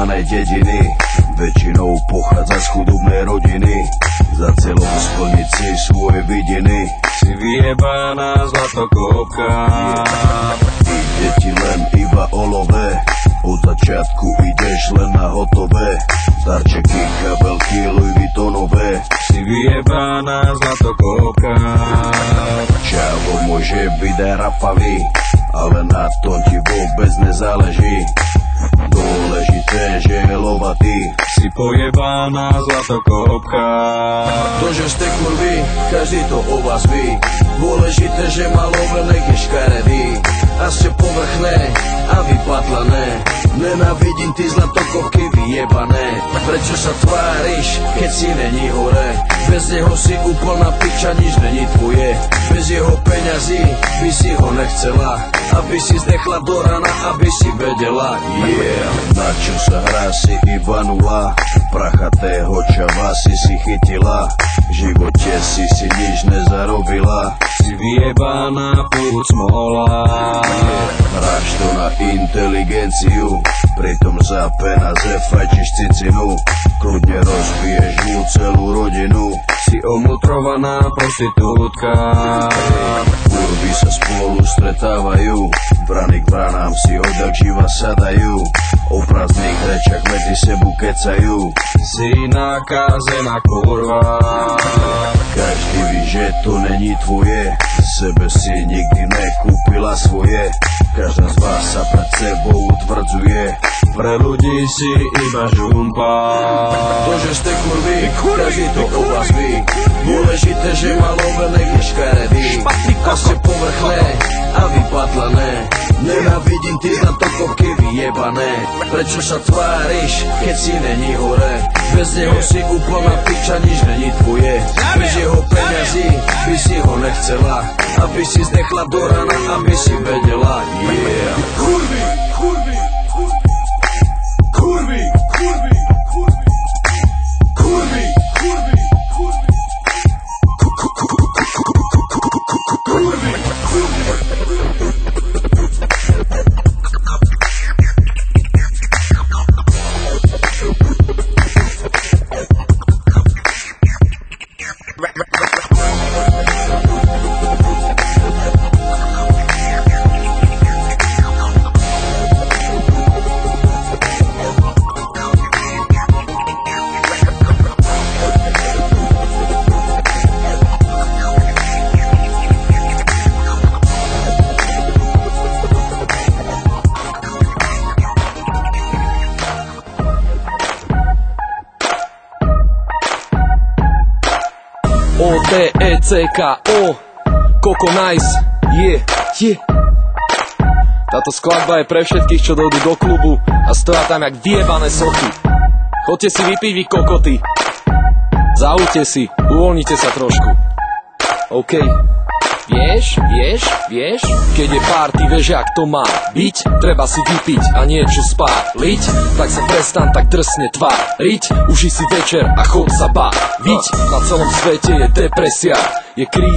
vyjebané dediny, väčšinou pochádza z chudobnej rodiny. Za cieľom splniť si svoje vidiny, si vyjebaná zlatokopka. Ide ti len iba o love, od začiatku ideš len na hotové. Darčeky, kabelky, Louis Vuittonové, si vyjebaná zlatokopka. Čavo môže byť aj rapavý, ale na tom ti vôbec nezáleží. Dôležité, že je lovatý, si pojebaná zlatokopka. To, že ste kurvy, každý to o vás ví. Dôležité, že má love, nech je škaredý. A ste povrchné a vypatlané. Nenávidím ty zlatokopky vyjebané. Prečo sa tváriš, keď si není hore? Bez neho si úplná piča, nič není tvoje. Bez jeho peňazí by si ho nechcela, aby si zdechla do rana, aby si vedela. Yeah, na čo sa hrá, si iba nula. Prachatého čava si chytila, v živote si nič nezarobila. Si vyjebaná púd smola. Hráš to na inteligenciu, pritom za peniaze fajčiš cicinu. Kľudne rozbiješ mu celú rodinu, si omotrovaná prostitútka. Kurvy sa spolu stretávajú, brany k branám si odjak živa sadajú. O prázdnych rečach medzi sebu kecajú, si nakázená kurva. Každý ví, že to není tvoje, sebe si nikdy nekúpila svoje. Každá z vás sa pred sebou utvrdzuje, pre ľudí si iba žumpa. To, že ste kurvy, každý to o vás ví. Dôležité, že má love, nech je škaredý. A ste povrchné a vypatlané. Nenávidím ty zlatokopky vyjebané. Prečo sa tváriš, keď si není hore? Bez neho si úplná piča, nič není tvoje. Bez jeho peňazí by si ho nechcela, aby si zdechla do rana, aby si vedela. Yeah. Kurvy, kurvy, kurvy, kurvy, kurvy, kurvy, kurvy, kurvy, O-T-E-C-K-O Koko Nice, yeah, yeah. Táto skladba je pre všetkých, čo dojdú do klubu a stoja tam jak vyjebané sochy. Chodte si vypiť, vy kokoty. Zaujte si, uvoľnite sa trošku. OK. Vieš, keď je party, vieš jak to má byť, treba si vypiť a niečo spáliť. Tak sa prestan tak drsne tváriť, uži si večer a chod sa baviť. Na celom svete je depresia, je kríza.